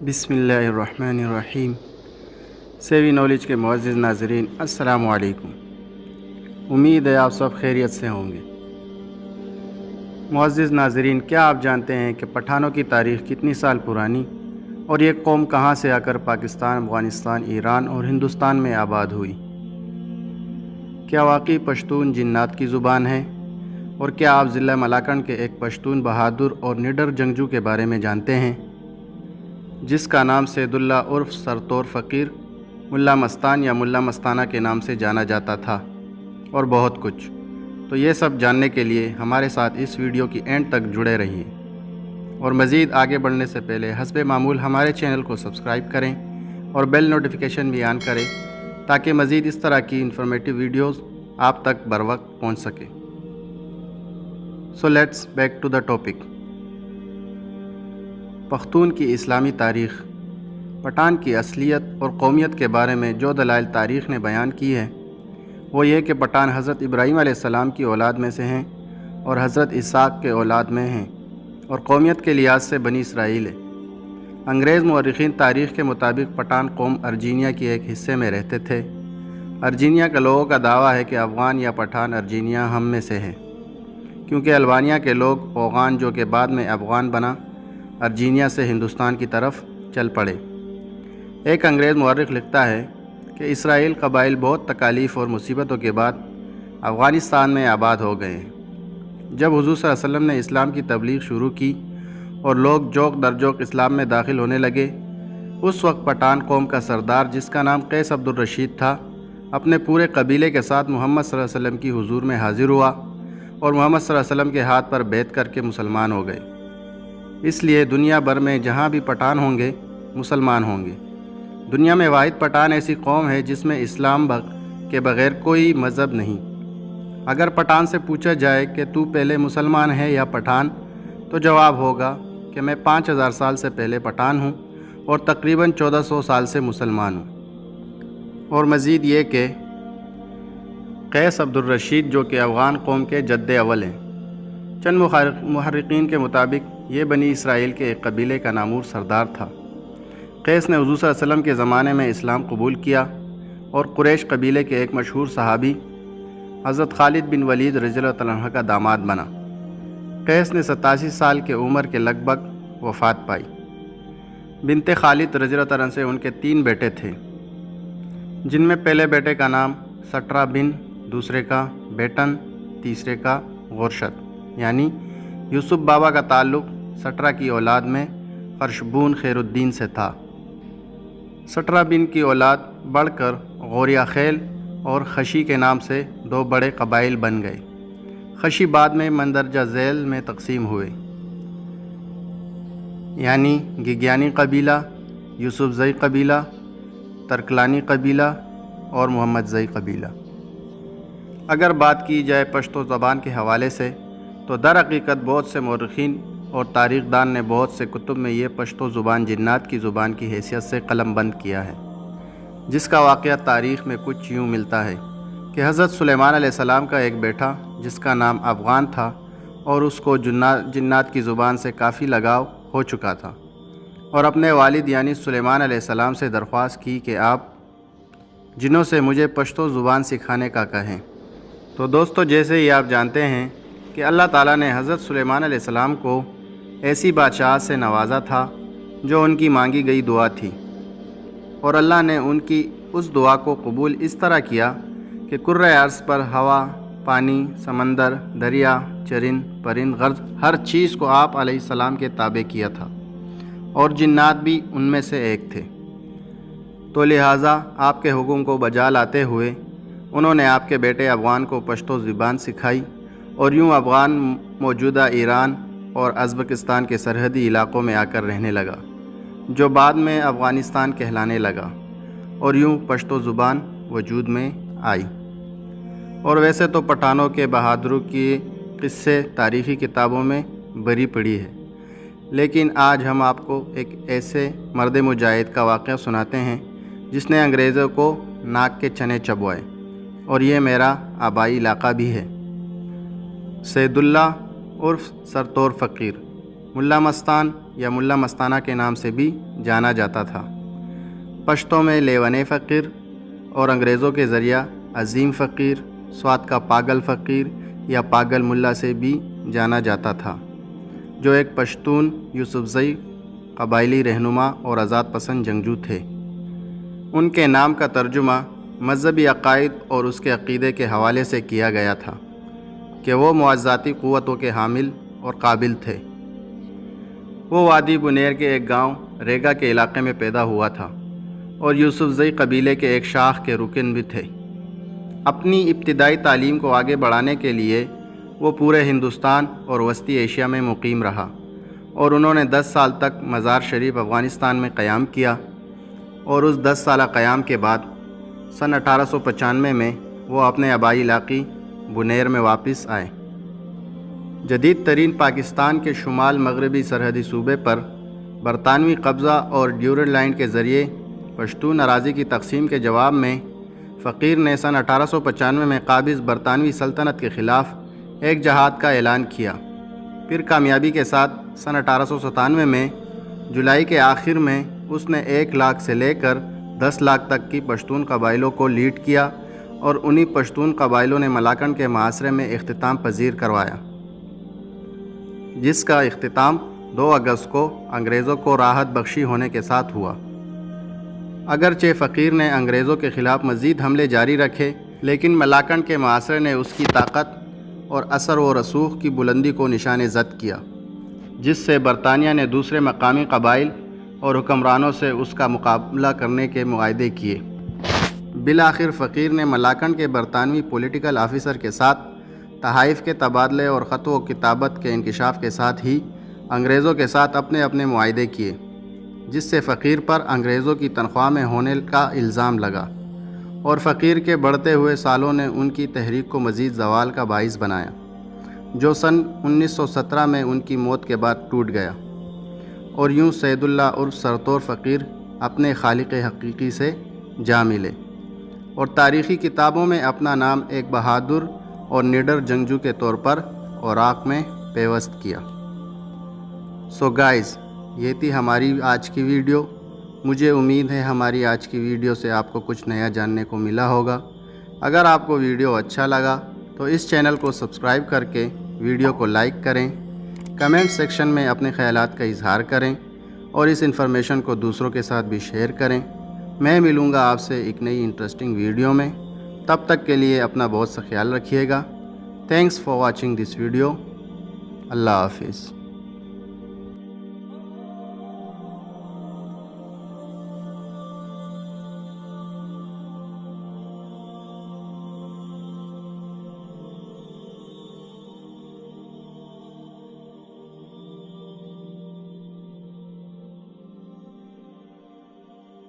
بسم اللہ الرحمن الرحیم۔ سیوی نالج کے معزز ناظرین، السلام علیکم۔ امید ہے آپ سب خیریت سے ہوں گے۔ معزز ناظرین، کیا آپ جانتے ہیں کہ پٹھانوں کی تاریخ کتنی سال پرانی اور یہ قوم کہاں سے آ کر پاکستان، افغانستان، ایران اور ہندوستان میں آباد ہوئی؟ کیا واقعی پشتون جنات کی زبان ہے؟ اور کیا آپ ضلع ملاکنڈ کے ایک پشتون بہادر اور نڈر جنگجو کے بارے میں جانتے ہیں جس کا نام سید اللہ عرف سرتور فقیر ملا مستان یا ملا مستانہ کے نام سے جانا جاتا تھا، اور بہت کچھ؟ تو یہ سب جاننے کے لیے ہمارے ساتھ اس ویڈیو کی اینڈ تک جڑے رہیے، اور مزید آگے بڑھنے سے پہلے حسب معمول ہمارے چینل کو سبسکرائب کریں اور بیل نوٹیفیکیشن بھی آن کریں تاکہ مزید اس طرح کی انفارمیٹیو ویڈیوز آپ تک بر وقت پہنچ سکے۔ So let's back to the topic. Pakhtun کی اسلامی تاریخ۔ پٹھان کی اصلیت اور قومیت کے بارے میں جو دلائل تاریخ نے بیان کی ہے وہ یہ کہ پٹھان حضرت ابراہیم علیہ السلام کی اولاد میں سے ہیں اور حضرت اسحاق کے اولاد میں ہیں، اور قومیت کے لحاظ سے بنی اسرائیل ہے۔ انگریز مورخین تاریخ کے مطابق پٹھان قوم ارجینیا کے ایک حصے میں رہتے تھے۔ ارجینیا کے لوگوں کا دعویٰ ہے کہ افغان یا پٹھان ارجینیا ہم میں سے ہے، کیونکہ البانیہ کے لوگ اوغان جو کہ بعد میں افغان بنا، ارجینیا سے ہندوستان کی طرف چل پڑے۔ ایک انگریز مورخ لکھتا ہے کہ اسرائیل قبائل بہت تکالیف اور مصیبتوں کے بعد افغانستان میں آباد ہو گئے ہیں۔ جب حضور صلی اللہ علیہ وسلم نے اسلام کی تبلیغ شروع کی اور لوگ جوق در جوق اسلام میں داخل ہونے لگے، اس وقت پٹھان قوم کا سردار جس کا نام قیس عبد الرشید تھا، اپنے پورے قبیلے کے ساتھ محمد صلی اللہ علیہ وسلم کی حضور میں حاضر ہوا اور محمد صلی اللہ علیہ وسلم کے ہاتھ پر بیعت کر کے مسلمان ہو گئے۔ اس لیے دنیا بھر میں جہاں بھی پٹھان ہوں گے مسلمان ہوں گے۔ دنیا میں واحد پٹھان ایسی قوم ہے جس میں اسلام کے بغیر کوئی مذہب نہیں۔ اگر پٹھان سے پوچھا جائے کہ تو پہلے مسلمان ہے یا پٹھان، تو جواب ہوگا کہ میں 5000 سال سے پہلے پٹھان ہوں اور تقریباً 1400 سال سے مسلمان ہوں۔ اور مزید یہ کہ قیس عبد الرشید جو کہ افغان قوم کے جد اول ہیں۔ چند محرقین کے مطابق یہ بنی اسرائیل کے ایک قبیلے کا نامور سردار تھا۔ قیس نے حضور صلی اللہ علیہ وسلم کے زمانے میں اسلام قبول کیا اور قریش قبیلے کے ایک مشہور صحابی حضرت خالد بن ولید رضی اللہ عنہ کا داماد بنا۔ قیس نے 87 سال کی عمر کے لگ بھگ وفات پائی۔ بنت خالد رضی اللہ عنہ سے ان کے 3 بیٹے تھے، جن میں پہلے بیٹے کا نام سٹرا بن، دوسرے کا بیٹن، تیسرے کا غورشد، یعنی یوسف بابا کا تعلق سٹرا کی اولاد میں خرشبون خیر الدین سے تھا۔ سٹرا بن کی اولاد بڑھ کر غوریہ خیل اور خشی کے نام سے 2 بڑے قبائل بن گئے۔ خشی بعد میں مندرجہ ذیل میں تقسیم ہوئے، یعنی گگیانی قبیلہ، یوسف زئی قبیلہ، ترکلانی قبیلہ اور محمد زئی قبیلہ۔ اگر بات کی جائے پشتو زبان کے حوالے سے تو در حقیقت بہت سے مورخین اور تاریخ دان نے بہت سے کتب میں یہ پشتو زبان جنات کی زبان کی حیثیت سے قلم بند کیا ہے، جس کا واقعہ تاریخ میں کچھ یوں ملتا ہے کہ حضرت سلیمان علیہ السلام کا ایک بیٹا جس کا نام افغان تھا اور اس کو جنات کی زبان سے کافی لگاؤ ہو چکا تھا، اور اپنے والد یعنی سلیمان علیہ السلام سے درخواست کی کہ آپ جنوں سے مجھے پشتو زبان سکھانے کا کہیں۔ تو دوستو، جیسے ہی آپ جانتے ہیں کہ اللہ تعالیٰ نے حضرت سلیمان علیہ السلام کو ایسی بادشاہت سے نوازا تھا جو ان کی مانگی گئی دعا تھی، اور اللہ نے ان کی اس دعا کو قبول اس طرح کیا کہ کرۂ ارض پر ہوا، پانی، سمندر، دریا، چرند، پرند، غرض ہر چیز کو آپ علیہ السلام کے تابع کیا تھا، اور جنات بھی ان میں سے ایک تھے۔ تو لہٰذا آپ کے حکم کو بجا لاتے ہوئے انہوں نے آپ کے بیٹے افغان کو پشتو زبان سکھائی، اور یوں افغان موجودہ ایران اور ازبکستان کے سرحدی علاقوں میں آ کر رہنے لگا، جو بعد میں افغانستان کہلانے لگا، اور یوں پشتو زبان وجود میں آئی۔ اور ویسے تو پٹھانوں کے بہادروں کی قصے تاریخی کتابوں میں بھری پڑی ہے، لیکن آج ہم آپ کو ایک ایسے مرد مجاہد کا واقعہ سناتے ہیں جس نے انگریزوں کو ناک کے چنے چبوائے، اور یہ میرا آبائی علاقہ بھی ہے۔ سید اللہ عرف سرتور فقیر ملا مستان یا ملا مستانہ کے نام سے بھی جانا جاتا تھا۔ پشتوں میں لیونے فقیر اور انگریزوں کے ذریعہ عظیم فقیر، سوات کا پاگل فقیر یا پاگل ملا سے بھی جانا جاتا تھا، جو ایک پشتون یوسفزئی قبائلی رہنما اور آزاد پسند جنگجو تھے۔ ان کے نام کا ترجمہ مذہبی عقائد اور اس کے عقیدے کے حوالے سے کیا گیا تھا کہ وہ معززاتی قوتوں کے حامل اور قابل تھے۔ وہ وادی بنیر کے ایک گاؤں ریگا کے علاقے میں پیدا ہوا تھا اور یوسفزئی قبیلے کے ایک شاخ کے رکن بھی تھے۔ اپنی ابتدائی تعلیم کو آگے بڑھانے کے لیے وہ پورے ہندوستان اور وسطی ایشیا میں مقیم رہا اور انہوں نے 10 سال تک مزار شریف افغانستان میں قیام کیا، اور اس 10 سالہ قیام کے بعد سن 1895 میں وہ اپنے آبائی علاقے بنیر میں واپس آئے۔ جدید ترین پاکستان کے شمال مغربی سرحدی صوبے پر برطانوی قبضہ اور ڈیورنڈ لائن کے ذریعے پشتون اراضی کی تقسیم کے جواب میں فقیر نے سن 1895 میں قابض برطانوی سلطنت کے خلاف ایک جہاد کا اعلان کیا۔ پھر کامیابی کے ساتھ سن 1897 میں جولائی کے آخر میں اس نے 1 لاکھ سے لے کر 10 لاکھ تک کی پشتون قبائلوں کو لیڈ کیا اور انہی پشتون قبائلوں نے ملاکنڈ کے محاصرے میں اختتام پذیر کروایا، جس کا اختتام 2 اگست کو انگریزوں کو راحت بخشی ہونے کے ساتھ ہوا۔ اگرچہ فقیر نے انگریزوں کے خلاف مزید حملے جاری رکھے، لیکن ملاکنڈ کے محاصرے نے اس کی طاقت اور اثر و رسوخ کی بلندی کو نشان زد کیا، جس سے برطانیہ نے دوسرے مقامی قبائل اور حکمرانوں سے اس کا مقابلہ کرنے کے معاہدے کیے۔ بالآخر فقیر نے ملاکنڈ کے برطانوی پولیٹیکل آفیسر کے ساتھ تحائف کے تبادلے اور خط و کتابت کے انکشاف کے ساتھ ہی انگریزوں کے ساتھ اپنے معاہدے کیے، جس سے فقیر پر انگریزوں کی تنخواہ میں ہونے کا الزام لگا، اور فقیر کے بڑھتے ہوئے سالوں نے ان کی تحریک کو مزید زوال کا باعث بنایا، جو سن 1917 میں ان کی موت کے بعد ٹوٹ گیا، اور یوں سید اللہ عرف سرتور فقیر اپنے خالق حقیقی سے جا ملے اور تاریخی کتابوں میں اپنا نام ایک بہادر اور نڈر جنگجو کے طور پر اوراق میں پیوست کیا۔ سو گائز، یہ تھی ہماری آج کی ویڈیو۔ مجھے امید ہے ہماری آج کی ویڈیو سے آپ کو کچھ نیا جاننے کو ملا ہوگا۔ اگر آپ کو ویڈیو اچھا لگا تو اس چینل کو سبسکرائب کر کے ویڈیو کو لائک کریں، کمنٹ سیکشن میں اپنے خیالات کا اظہار کریں اور اس انفارمیشن کو دوسروں کے ساتھ بھی شیئر کریں۔ میں ملوں گا آپ سے ایک نئی انٹرسٹنگ ویڈیو میں، تب تک کے لیے اپنا بہت سا خیال رکھیے گا۔ Thanks for watching this video. اللہ حافظ۔